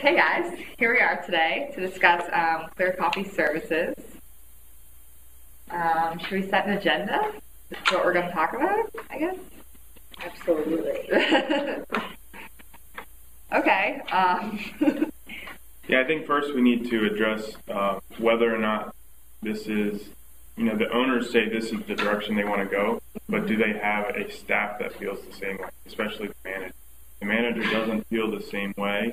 Hey guys, here we are today to discuss Clear Coffee Services. Should we set an agenda? This is what we're going to talk about, I guess? Absolutely. Okay. Yeah, I think first we need to address whether or not this is, the owners say this is the direction they want to go, but do they have a staff that feels the same way, especially the manager? If the manager doesn't feel the same way,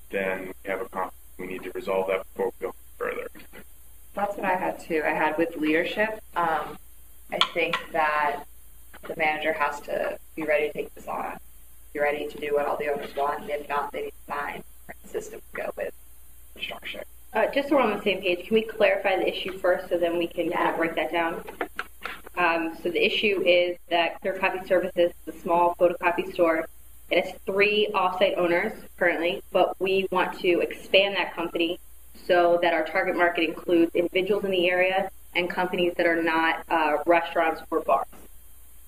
then we have a conflict. We need to resolve that before we go further. That's what I had too. I had with leadership. I think that the manager has to be ready to take this on, be ready to do what all the owners want, and if not, they need to find a system to go with the structure. Just so we're on the same page, can we clarify the issue first so then we can kind of break that down? So the issue is that Clear Coffee Services is a small photocopy store. It has 3 off-site owners currently, but we want to expand that company so that our target market includes individuals in the area and companies that are not restaurants or bars.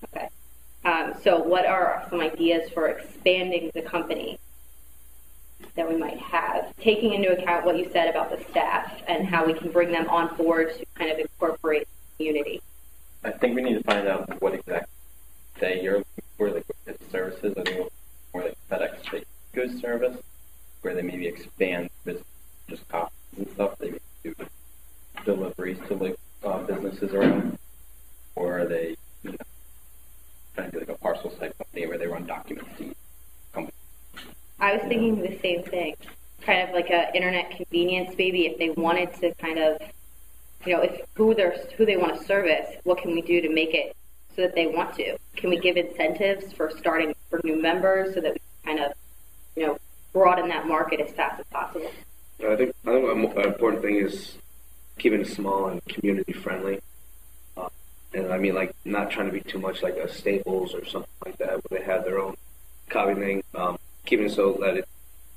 Okay. So what are some ideas for expanding the company that we might have, taking into account what you said about the staff and how we can bring them on board to kind of incorporate the community? I think we need to find out what exactly you're looking for, like what the services. I think more like FedEx baked goods service, where they maybe expand business, just coffees and stuff. They maybe do deliveries to like businesses around, or are they trying to do like a parcel type company where they run documents to companies? I was thinking the same thing, kind of like an internet convenience, maybe if they wanted to kind of, if who they want to service, what can we do to make it so that they want to? Can we give incentives for starting for new members so that we can kind of, broaden that market as fast as possible? I think an important thing is keeping it small and community friendly. And I mean, like, not trying to be too much like a Staples or something like that, where they have their own coffee thing. Keeping it so that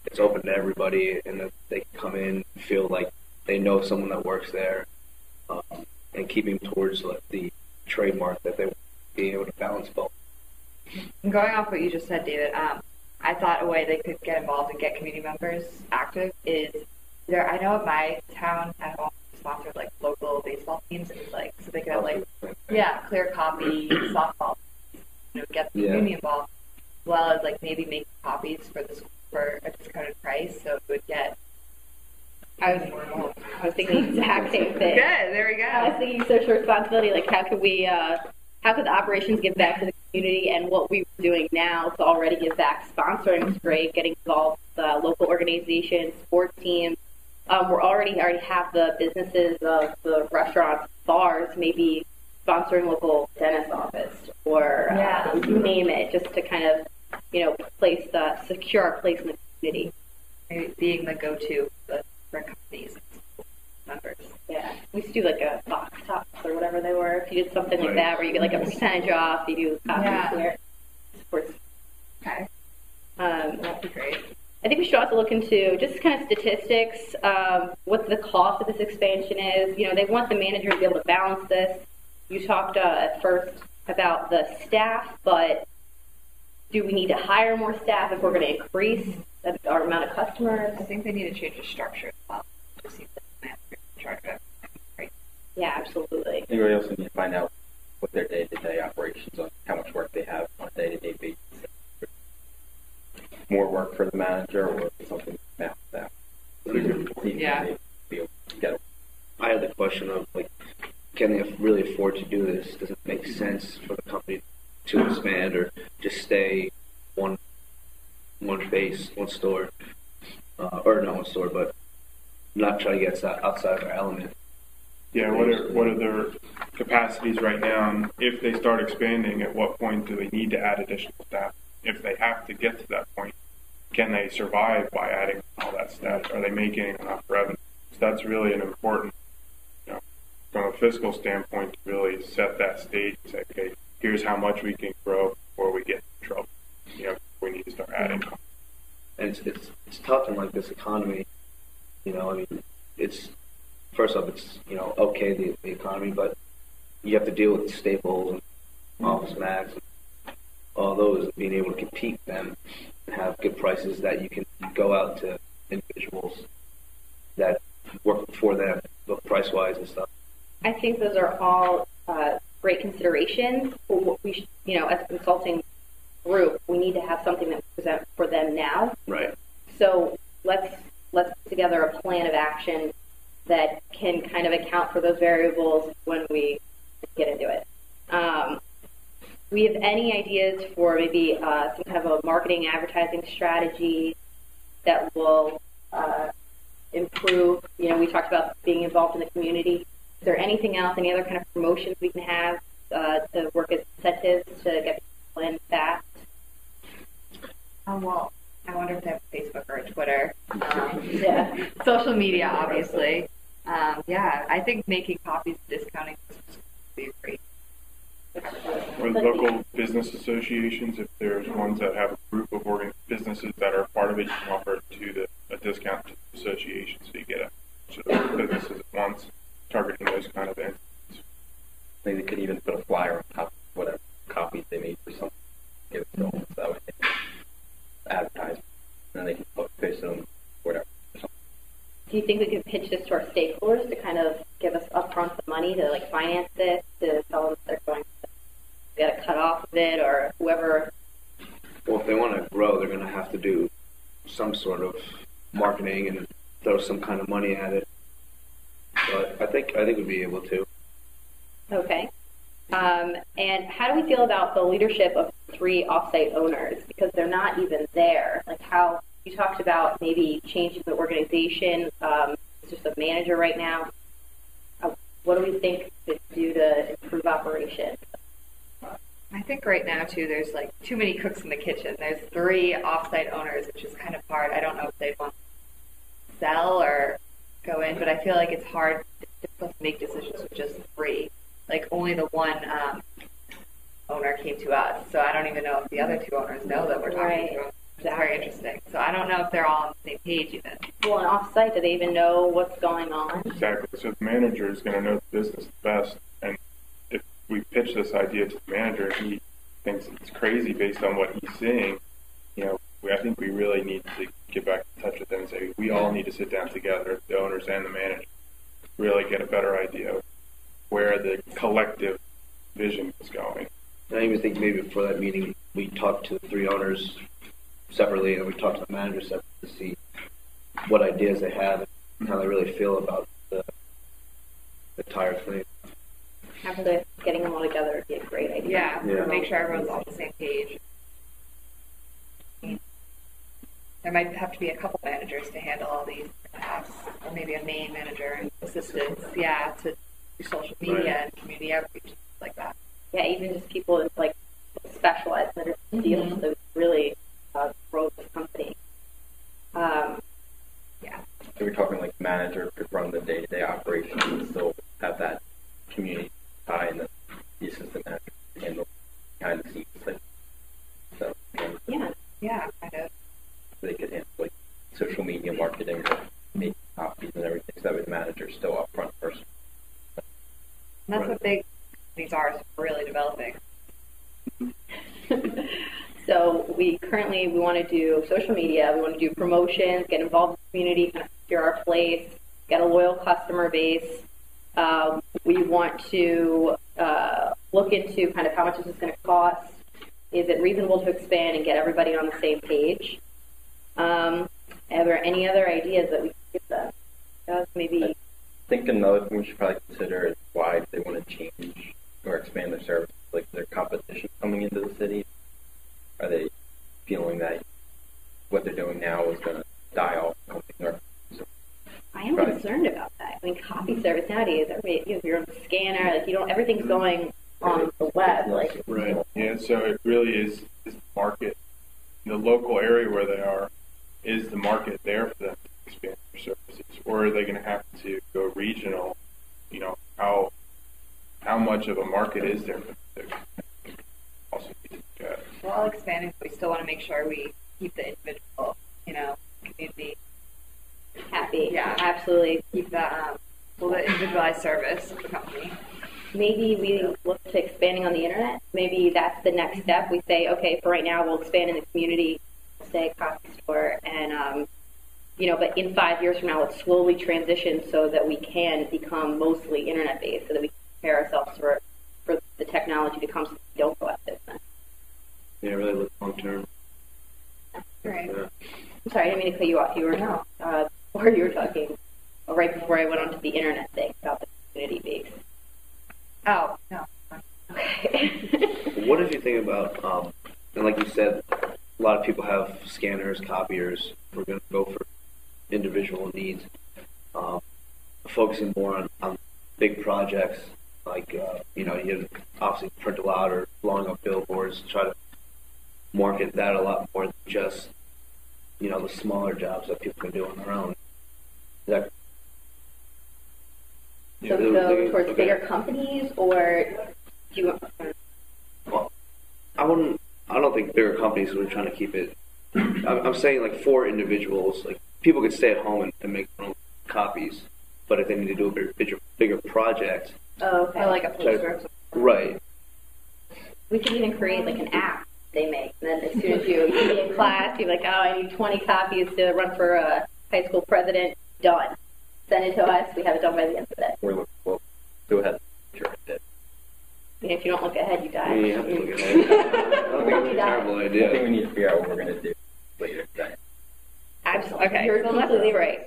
it's open to everybody and that they can come in and feel like they know someone that works there, and keeping towards like the trademark that they want, being able to balance both. Going off what you just said, David, I thought a way they could get involved and get community members active is I know at my town at home sponsored like local baseball teams, and it's like so they could have Clear Coffee softball, get the community involved, as well as like maybe make copies for the school for a discounted price, so it would get. I was thinking the exact same thing. Good, there we go. I was thinking social responsibility, like how could the operations give back to the community, and what we were doing now to already give back. Sponsoring is great, getting involved with local organizations, sports teams. We already have the businesses of the restaurants, bars, maybe sponsoring local dentist office or you name it, just to kind of, secure our place in the community. Maybe being the go-to for companies and members. Yeah, we used to do like a box tops or whatever they were. If you did something like that, where you get like a percentage off, you do copies here. Sports. Okay. That'd be great. I think we should also look into just kind of statistics, what the cost of this expansion is. They want the manager to be able to balance this. You talked at first about the staff, but do we need to hire more staff if we're going to increase our amount of customers? I think they need to change the structure as well. Just seems like the manager in charge of it. Right. Yeah, absolutely. I think we also need to find out what their day-to-day operations are, how much work they have on a day-to-day basis. More work for the manager, or something like that. Yeah. I had the question of like, can they really afford to do this? Does it make sense for the company to expand or just stay one base, one store, or not one store, but not try to get outside of our element? Yeah, what are their capacities right now? And if they start expanding, at what point do they need to add additional staff? If they have to get to that point, can they survive by adding all that staff? Are they making enough revenue? So that's really an important, from a fiscal standpoint, to really set that stage and say, okay, here's how much we can grow before we get in trouble. We need to start adding. And it's tough in like this economy. I mean, it's first off, it's okay the economy, but you have to deal with Staples and Office Max and all those, being able to compete with them and have good prices that you can go out to individuals that work for them, both price-wise and stuff. I think those are all great considerations. For what we should, as a consulting group, we need to have something that we present for them now. Right. So let's put together a plan of action that can kind of account for those variables when we get into it. We have any ideas for maybe some kind of a marketing advertising strategy that will improve? We talked about being involved in the community. Is there anything else, any other kind of promotions we can have to work as incentives to get people in fast? Well, I wonder if they have a Facebook or a Twitter. Yeah. Social media, obviously. I think making copies discounting would be great. Or local business associations, if there's ones that have a group of businesses that are part of it, you can offer it to a discount to the association, so you get a bunch of businesses at once, targeting those kind of entities. Maybe they could even put a flyer on top of whatever copies they made for something, give it to them, so that way they can advertise, and then they can post it on whatever. Do you think we could pitch this to our stakeholders to kind of give us upfront the money to finance this, to tell them they're going to get a cut off of it, or whoever? Well, if they want to grow, they're going to have to do some sort of marketing and throw some kind of money at it. But I think we'd be able to. Okay. And how do we feel about the leadership of 3 offsite owners, because they're not even there? How you talked about maybe changing the organization. It's just a manager right now. What do we think to do to improve operations? I think right now, too, there's too many cooks in the kitchen. There's 3 offsite owners, which is kind of hard. I don't know if they'd want to sell or go in, but I feel like it's hard to make decisions with just 3. Only the one owner came to us, so I don't even know if the other 2 owners know that we're talking to them. It's very interesting. So I don't know if they're all on the same page even. Well, and offsite, do they even know what's going on? Exactly. So the manager is going to know the business the best, and if we pitch this idea to the manager, he thinks it's crazy based on what he's seeing. I think we really need to get back in touch with them and say we all need to sit down together, the owners and the manager, really get a better idea of where the collective vision is going. I even think maybe before that meeting, we talked to the 3 owners separately, and we talked to the manager separately to see what ideas they have and how they really feel about the entire thing. After getting them all together would be a great idea. Yeah. Make sure everyone's on the same page. There might have to be a couple managers to handle all these, perhaps, or maybe a main manager and assistants, to do social media and community outreach, things like that. Yeah, even just people that specialize in their field to really grow the company. So we're talking manager could run the day-to-day operations and still have that community tie, and then the assistant manager can handle behind the scenes. Yeah, kind of. They could handle social media marketing, or make copies and everything. So that way the manager's still up front first. And that's what big companies are really developing. So we want to do social media, we want to do promotions, get involved in the community, kind of secure our place, get a loyal customer base. We want to look into kind of how much is this going to cost. Is it reasonable to expand and get everybody on the same page? Are there any other ideas that we could give them? Maybe. I think another thing we should probably consider is why they want to change or expand their service. Their competition coming into the city. Are they feeling that what they're doing now is going to die off? I am concerned about that. Copy service nowadays, everybody has your own scanner. Everything's going on the web. Right. Yeah. So it really is the market, the local area where they are, is the market there for them to expand their services, or are they going to have to go regional? How much of a market is there for them to also need to look at? We're all expanding, but we still want to make sure we keep the individual, community happy. Yeah, Absolutely. Keep that, the individualized service of the company. Maybe we look to expanding on the internet. Maybe that's the next step. We say, okay, for right now, we'll expand in the community, say a coffee store, and but in 5 years from now, let's slowly transition so that we can become mostly internet-based, so that we can prepare ourselves for the technology to come so we don't go out of business. Yeah, really look long term. Right. Yeah. I'm sorry, I didn't mean to cut you off. You were, or you were talking right before I went on to the internet thing about the community-based. Oh, no. Okay. What did you think about, and like you said, a lot of people have scanners, copiers. We're going to go for individual needs. Focusing more on big projects, like, you obviously print a lot or blowing up billboards, try to market that a lot more than just, the smaller jobs that people can do on their own. Is that So go towards bigger companies, or do you want? Well, I don't think bigger companies are trying to keep it. I'm saying like for individuals, like people could stay at home and make their own copies, but if they need to do a bigger project, Okay. Or like a poster. right? We could even create like an app they make, and then as soon as you be in class, you're like, oh, I need 20 copies to run for a high school president. Done. Send it to us. We have it done by the end of the day. Well, go ahead. Sure, I did. And if you don't look ahead, you die. You have to look at it. I don't think it's a terrible I think we idea. need to figure out what we're going to do later today. Absolutely. Okay. You're So let's- completely right.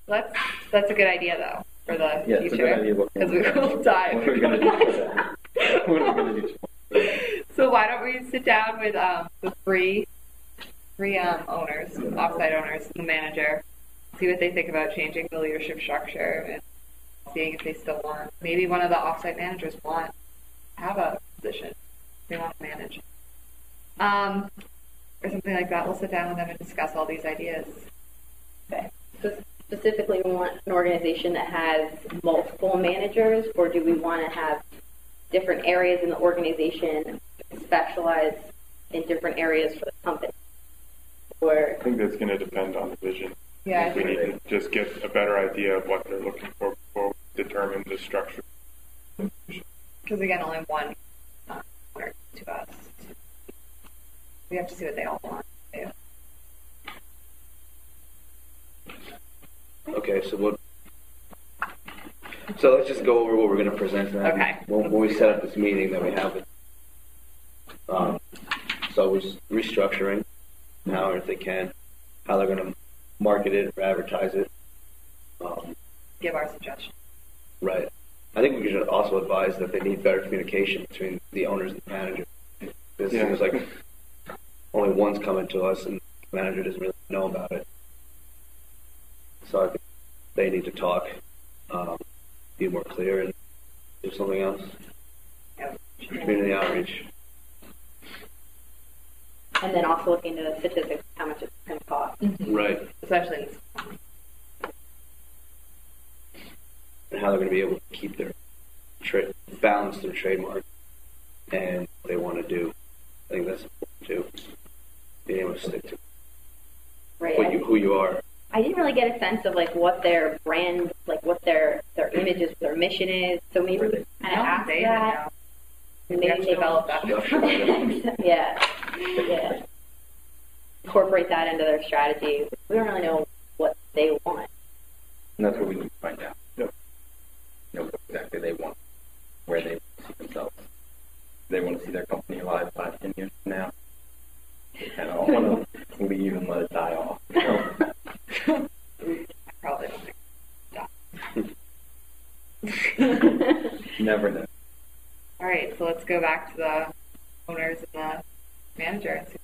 That's a good idea, though, for the Yeah, it's a good future. idea. Because we will die. What are we going to do for that? What are we going to do for that? So why don't we sit down with the three owners, offsite owners, and the manager, see what they think about changing the leadership structure and seeing if they still want. Maybe one of the offsite managers have a position they want to manage, or something like that. We'll sit down with them and discuss all these ideas. Okay. So specifically, we want an organization that has multiple managers, or do we want to have different areas in the organization specialize in different areas for the company? Or I think that's going to depend on the vision. Yeah, We need to just get a better idea of what they're looking for before we determine the structure. because again, only one owner to us. We have to see what they all want. Too. Okay, so let's just go over what we're going to present to them. Okay. When we set up this meeting that we have it. So we're just restructuring now, if they can, how they're going to market it or advertise it. Give our suggestions. Right. I think we should also advise that they need better communication between the owners and the manager. It seems like only one's coming to us and the manager doesn't really know about it. So I think they need to talk, be more clear, and do something else. Yeah. Community outreach. and then also looking into the statistics of how much it's going to cost. Right. Especially in this. And how they're going to be able to keep their balance their trademark and what they want to do. I think that's important too. Being able to stick to Right. who you are. I didn't really get a sense of like what their brand, like what their image is, what their mission is. So maybe we kind of ask They that. even know. We have to develop that. Yeah. Incorporate that into their strategy. We don't really know what they want. And that's what we need to find out. Know what exactly they want, where they see themselves. They want to see their company alive 5-10 years from now. They kind of want to leave and let it die off. You know? I probably don't think. Never know. All right, so let's go back to the owners and the manager and see